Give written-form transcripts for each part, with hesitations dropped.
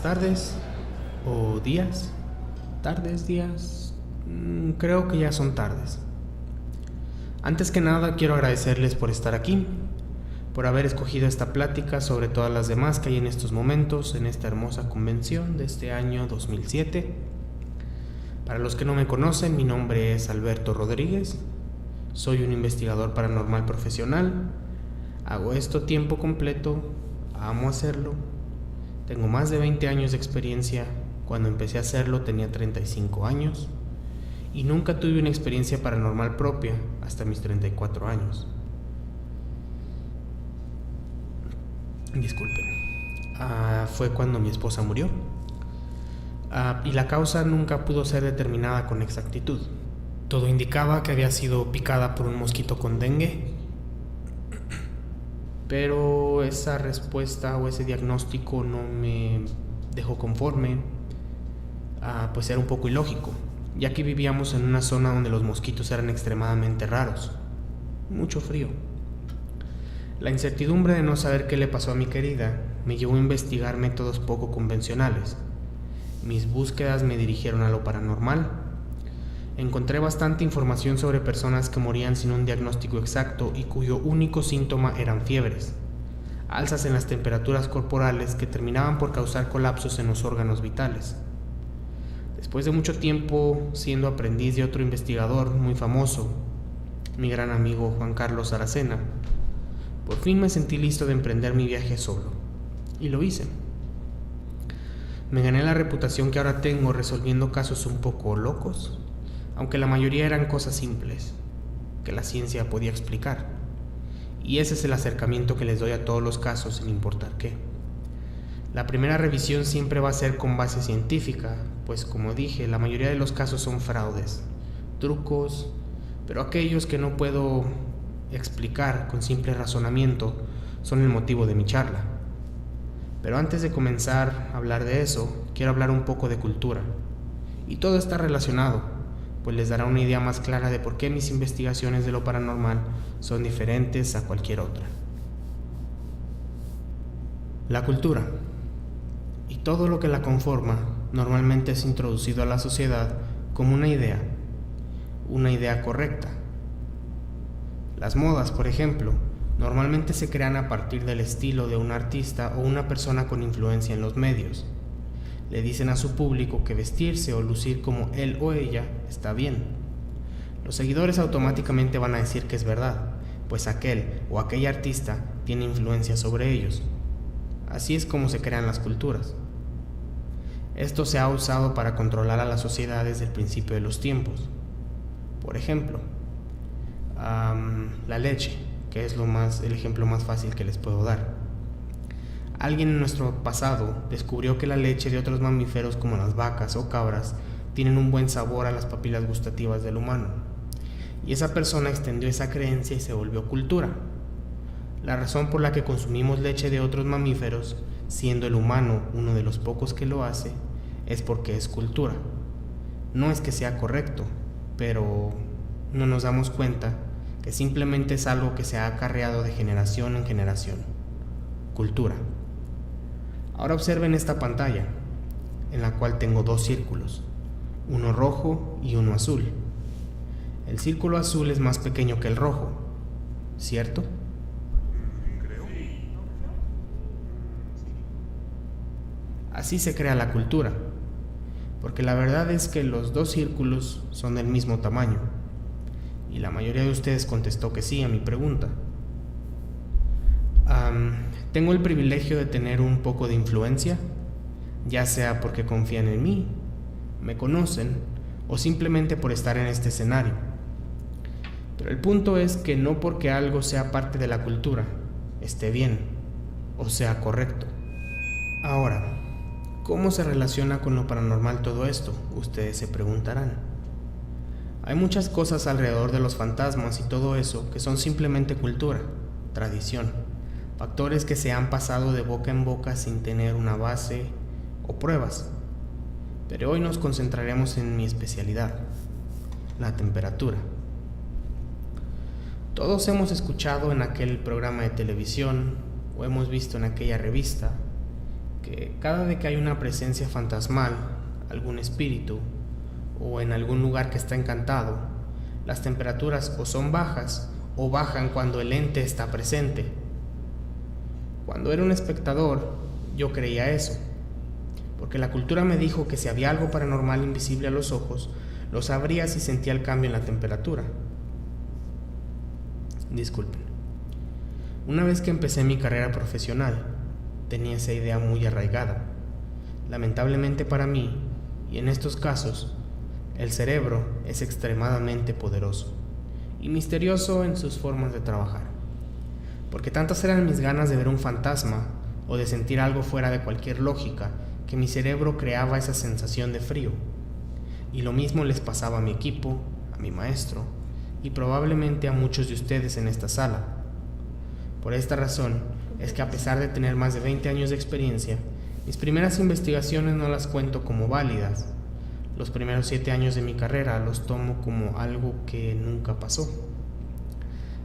tardes o días, días, creo que ya son tardes. Antes que nada quiero agradecerles por estar aquí, por haber escogido esta plática sobre todas las demás que hay en estos momentos en esta hermosa convención de este año 2007. Para los que no me conocen, mi nombre es Alberto Rodríguez, soy un investigador paranormal profesional, hago esto a tiempo completo, amo hacerlo, tengo más de 20 años de experiencia. Cuando empecé a hacerlo tenía 35 años y nunca tuve una experiencia paranormal propia hasta mis 34 años. Disculpen. Fue cuando mi esposa murió. Y la causa nunca pudo ser determinada con exactitud. Todo indicaba que había sido picada por un mosquito con dengue, pero esa respuesta o ese diagnóstico no me dejó conforme, pues era un poco ilógico, ya que vivíamos en una zona donde los mosquitos eran extremadamente raros, mucho frío. La incertidumbre de no saber qué le pasó a mi querida me llevó a investigar métodos poco convencionales. Mis búsquedas me dirigieron a lo paranormal. Encontré bastante información sobre personas que morían sin un diagnóstico exacto y cuyo único síntoma eran fiebres, alzas en las temperaturas corporales que terminaban por causar colapsos en los órganos vitales. Después de mucho tiempo siendo aprendiz de otro investigador muy famoso, mi gran amigo Juan Carlos Aracena, por fin me sentí listo de emprender mi viaje solo, y lo hice. Me gané la reputación que ahora tengo resolviendo casos un poco locos, aunque la mayoría eran cosas simples, que la ciencia podía explicar. Y ese es el acercamiento que les doy a todos los casos, sin importar qué. La primera revisión siempre va a ser con base científica, pues como dije, la mayoría de los casos son fraudes, trucos, pero aquellos que no puedo explicar con simple razonamiento son el motivo de mi charla. Pero antes de comenzar a hablar de eso, quiero hablar un poco de cultura. Y todo está relacionado, pues les dará una idea más clara de por qué mis investigaciones de lo paranormal son diferentes a cualquier otra. La cultura y todo lo que la conforma normalmente es introducido a la sociedad como una idea correcta. Las modas, por ejemplo, normalmente se crean a partir del estilo de un artista o una persona con influencia en los medios. Le dicen a su público que vestirse o lucir como él o ella está bien. Los seguidores automáticamente van a decir que es verdad, pues aquel o aquella artista tiene influencia sobre ellos. Así es como se crean las culturas. Esto se ha usado para controlar a la sociedad desde el principio de los tiempos. Por ejemplo, la leche, que es el ejemplo más fácil que les puedo dar. Alguien en nuestro pasado descubrió que la leche de otros mamíferos como las vacas o cabras tienen un buen sabor a las papilas gustativas del humano, y esa persona extendió esa creencia y se volvió cultura. La razón por la que consumimos leche de otros mamíferos, siendo el humano uno de los pocos que lo hace, es porque es cultura. No es que sea correcto, pero no nos damos cuenta que simplemente es algo que se ha acarreado de generación en generación. Cultura. Ahora observen esta pantalla, en la cual tengo dos círculos, uno rojo y uno azul. El círculo azul es más pequeño que el rojo, ¿cierto? Así se crea la cultura, porque la verdad es que los dos círculos son del mismo tamaño, y la mayoría de ustedes contestó que sí a mi pregunta. Tengo el privilegio de tener un poco de influencia, ya sea porque confían en mí, me conocen o simplemente por estar en este escenario. Pero el punto es que no porque algo sea parte de la cultura esté bien o sea correcto. Ahora, ¿cómo se relaciona con lo paranormal todo esto? Ustedes se preguntarán. Hay muchas cosas alrededor de los fantasmas y todo eso que son simplemente cultura, tradición. Factores que se han pasado de boca en boca sin tener una base o pruebas. Pero hoy nos concentraremos en mi especialidad, la temperatura. Todos hemos escuchado en aquel programa de televisión o hemos visto en aquella revista que cada vez que hay una presencia fantasmal, algún espíritu o en algún lugar que está encantado, las temperaturas o son bajas o bajan cuando el ente está presente. Cuando era un espectador, yo creía eso, porque la cultura me dijo que si había algo paranormal invisible a los ojos, lo sabría si sentía el cambio en la temperatura. Disculpen. Una vez que empecé mi carrera profesional, tenía esa idea muy arraigada. Lamentablemente para mí, y en estos casos, el cerebro es extremadamente poderoso y misterioso en sus formas de trabajar, porque tantas eran mis ganas de ver un fantasma o de sentir algo fuera de cualquier lógica que mi cerebro creaba esa sensación de frío. Y lo mismo les pasaba a mi equipo, a mi maestro y probablemente a muchos de ustedes en esta sala. Por esta razón es que a pesar de tener más de 20 años de experiencia, mis primeras investigaciones no las cuento como válidas. Los primeros 7 años de mi carrera los tomo como algo que nunca pasó.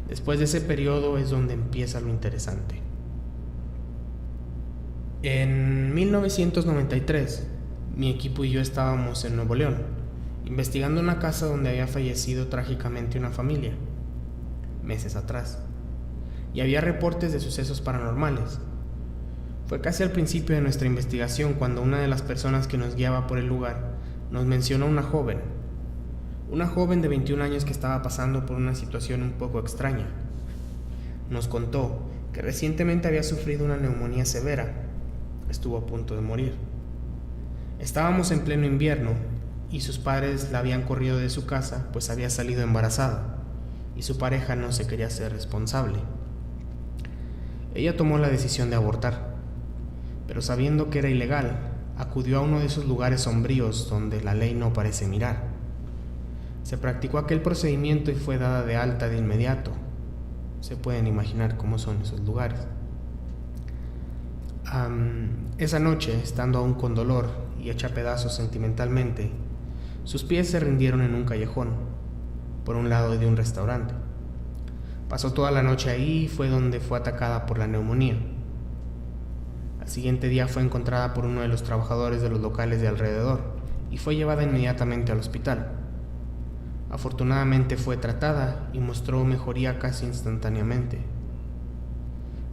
Después de ese periodo es donde empieza lo interesante. En 1993, mi equipo y yo estábamos en Nuevo León, investigando una casa donde había fallecido trágicamente una familia, meses atrás, y había reportes de sucesos paranormales. Fue casi al principio de nuestra investigación cuando una de las personas que nos guiaba por el lugar nos mencionó una joven de 21 años que estaba pasando por una situación un poco extraña. Nos contó que recientemente había sufrido una neumonía severa. Estuvo a punto de morir. Estábamos en pleno invierno y sus padres la habían corrido de su casa pues había salido embarazada y su pareja no se quería ser responsable. Ella tomó la decisión de abortar, pero sabiendo que era ilegal, acudió a uno de esos lugares sombríos donde la ley no parece mirar. Se practicó aquel procedimiento y fue dada de alta de inmediato. Se pueden imaginar cómo son esos lugares. Esa noche, estando aún con dolor y hecha pedazos sentimentalmente, sus pies se rindieron en un callejón, por un lado de un restaurante. Pasó toda la noche ahí y fue donde fue atacada por la neumonía. Al siguiente día fue encontrada por uno de los trabajadores de los locales de alrededor y fue llevada inmediatamente al hospital. Afortunadamente fue tratada y mostró mejoría casi instantáneamente.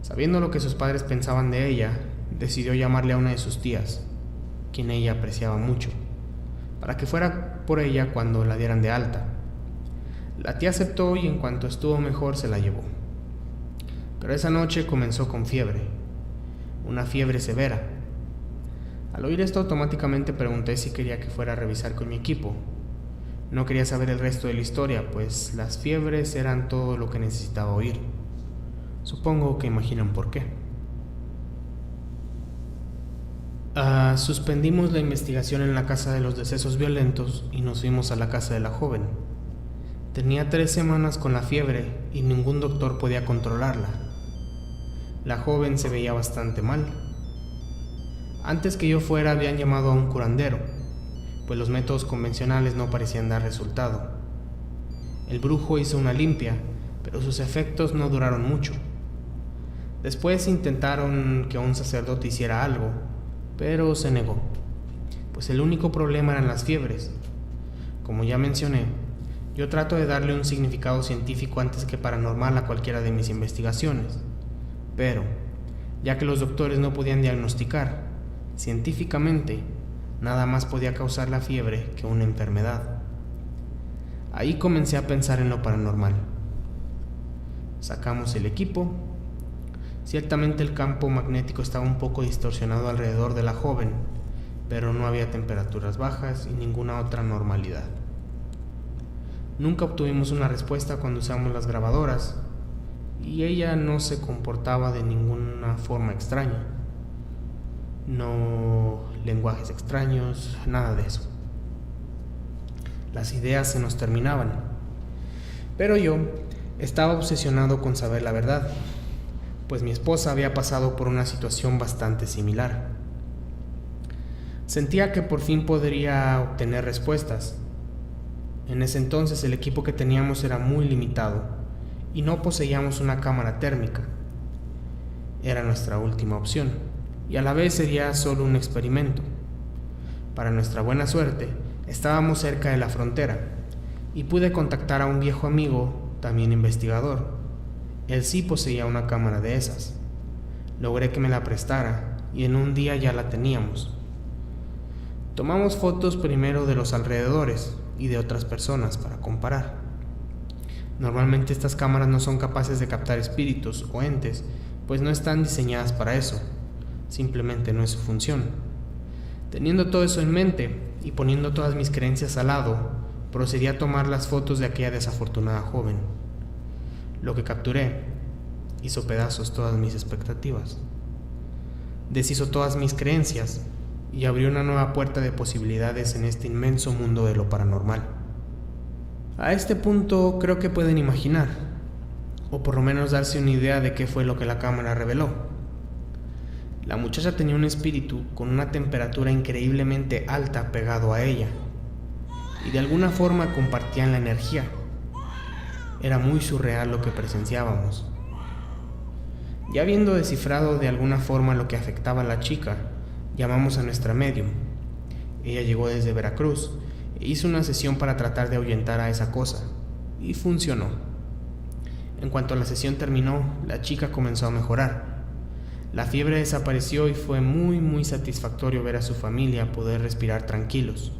Sabiendo lo que sus padres pensaban de ella, decidió llamarle a una de sus tías, quien ella apreciaba mucho, para que fuera por ella cuando la dieran de alta. La tía aceptó y en cuanto estuvo mejor se la llevó. Pero esa noche comenzó con fiebre, una fiebre severa. Al oír esto automáticamente pregunté si quería que fuera a revisar con mi equipo. No quería saber el resto de la historia, pues las fiebres eran todo lo que necesitaba oír. Supongo que imaginan por qué. Suspendimos la investigación en la casa de los decesos violentos y nos fuimos a la casa de la joven. Tenía 3 semanas con la fiebre y ningún doctor podía controlarla. La joven se veía bastante mal. Antes que yo fuera habían llamado a un curandero, pues los métodos convencionales no parecían dar resultado. El brujo hizo una limpia, pero sus efectos no duraron mucho. Después intentaron que un sacerdote hiciera algo, pero se negó, pues el único problema eran las fiebres. Como ya mencioné, yo trato de darle un significado científico antes que paranormal a cualquiera de mis investigaciones, pero, ya que los doctores no podían diagnosticar, científicamente, nada más podía causar la fiebre que una enfermedad. Ahí comencé a pensar en lo paranormal. Sacamos el equipo. Ciertamente el campo magnético estaba un poco distorsionado alrededor de la joven, pero no había temperaturas bajas y ninguna otra normalidad. Nunca obtuvimos una respuesta cuando usamos las grabadoras, y ella no se comportaba de ninguna forma extraña. No lenguajes extraños, nada de eso. Las ideas se nos terminaban, pero yo estaba obsesionado con saber la verdad, pues mi esposa había pasado por una situación bastante similar. Sentía que por fin podría obtener respuestas. En ese entonces el equipo que teníamos era muy limitado y no poseíamos una cámara térmica. Era nuestra última opción, y a la vez sería solo un experimento. Para nuestra buena suerte, estábamos cerca de la frontera y pude contactar a un viejo amigo, también investigador. Él sí poseía una cámara de esas. Logré que me la prestara y en un día ya la teníamos. Tomamos fotos primero de los alrededores y de otras personas para comparar. Normalmente estas cámaras no son capaces de captar espíritus o entes, pues no están diseñadas para eso. Simplemente no es su función. Teniendo todo eso en mente y poniendo todas mis creencias al lado, procedí a tomar las fotos de aquella desafortunada joven. Lo que capturé hizo pedazos todas mis expectativas, deshizo todas mis creencias y abrió una nueva puerta de posibilidades en este inmenso mundo de lo paranormal. A este punto creo que pueden imaginar, o por lo menos darse una idea de qué fue lo que la cámara reveló. La muchacha tenía un espíritu con una temperatura increíblemente alta pegado a ella, y de alguna forma compartían la energía. Era muy surreal lo que presenciábamos. Ya habiendo descifrado de alguna forma lo que afectaba a la chica, llamamos a nuestra medium. Ella llegó desde Veracruz e hizo una sesión para tratar de ahuyentar a esa cosa, y funcionó. En cuanto la sesión terminó, la chica comenzó a mejorar. La fiebre desapareció y fue muy satisfactorio ver a su familia poder respirar tranquilos.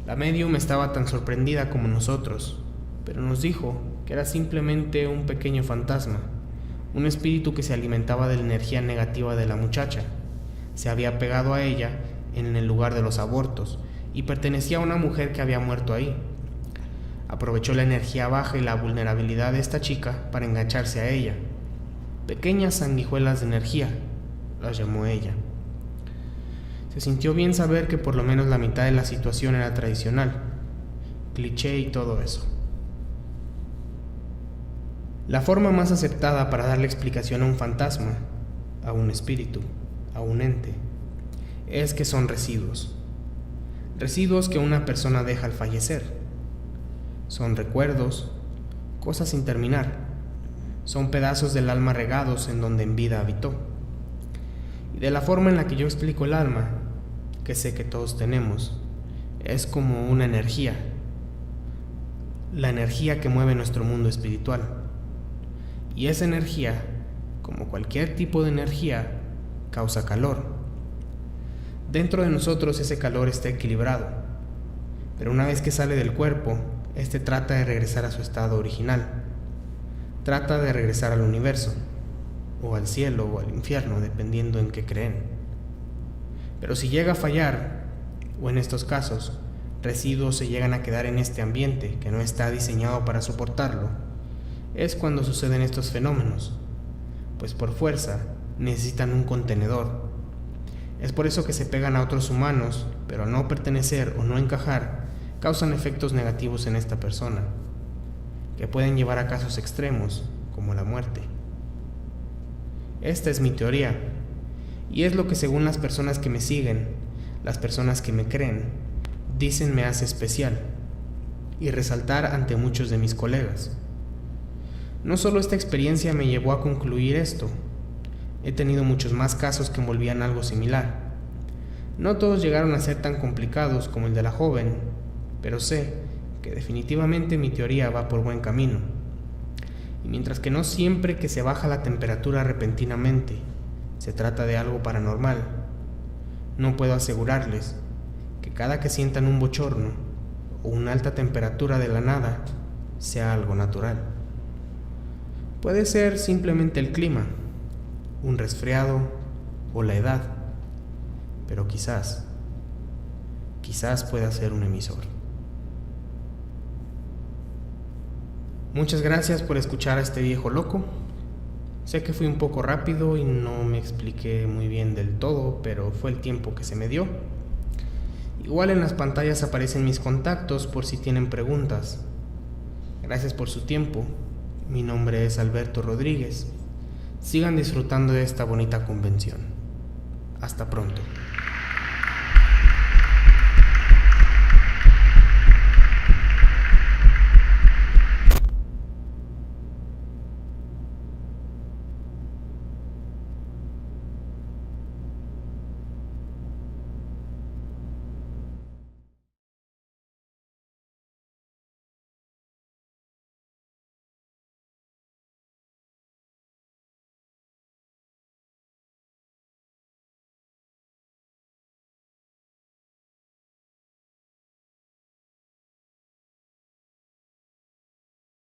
La medium estaba tan sorprendida como nosotros, pero nos dijo que era simplemente un pequeño fantasma, un espíritu que se alimentaba de la energía negativa de la muchacha. Se había pegado a ella en el lugar de los abortos y pertenecía a una mujer que había muerto ahí. Aprovechó la energía baja y la vulnerabilidad de esta chica para engancharse a ella. Pequeñas sanguijuelas de energía, las llamó ella. Se sintió bien saber que por lo menos la mitad de la situación era tradicional, cliché y todo eso. La forma más aceptada para darle explicación a un fantasma, a un espíritu, a un ente, es que son residuos. Residuos que una persona deja al fallecer. Son recuerdos, cosas sin terminar. Son pedazos del alma regados en donde en vida habitó. Y de la forma en la que yo explico el alma, que sé que todos tenemos, es como una energía. La energía que mueve nuestro mundo espiritual. Y esa energía, como cualquier tipo de energía, causa calor. Dentro de nosotros ese calor está equilibrado, pero una vez que sale del cuerpo, este trata de regresar a su estado original. Trata de regresar al universo, o al cielo o al infierno, dependiendo en qué creen. Pero si llega a fallar, o en estos casos, residuos se llegan a quedar en este ambiente que no está diseñado para soportarlo, es cuando suceden estos fenómenos, pues por fuerza necesitan un contenedor. Es por eso que se pegan a otros humanos, pero al no pertenecer o no encajar, causan efectos negativos en esta persona, que pueden llevar a casos extremos, como la muerte. Esta es mi teoría, y es lo que según las personas que me siguen, las personas que me creen, dicen me hace especial, y resaltar ante muchos de mis colegas. No solo esta experiencia me llevó a concluir esto, he tenido muchos más casos que envolvían algo similar. No todos llegaron a ser tan complicados como el de la joven, pero sé que definitivamente mi teoría va por buen camino. Y mientras que no siempre que se baja la temperatura repentinamente se trata de algo paranormal, no puedo asegurarles que cada que sientan un bochorno o una alta temperatura de la nada sea algo natural. Puede ser simplemente el clima, un resfriado o la edad, pero quizás pueda ser un emisor. Muchas gracias por escuchar a este viejo loco. Sé que fui un poco rápido y no me expliqué muy bien del todo, pero fue el tiempo que se me dio. Igual en las pantallas aparecen mis contactos por si tienen preguntas. Gracias por su tiempo. Mi nombre es Alberto Rodríguez. Sigan disfrutando de esta bonita convención. Hasta pronto.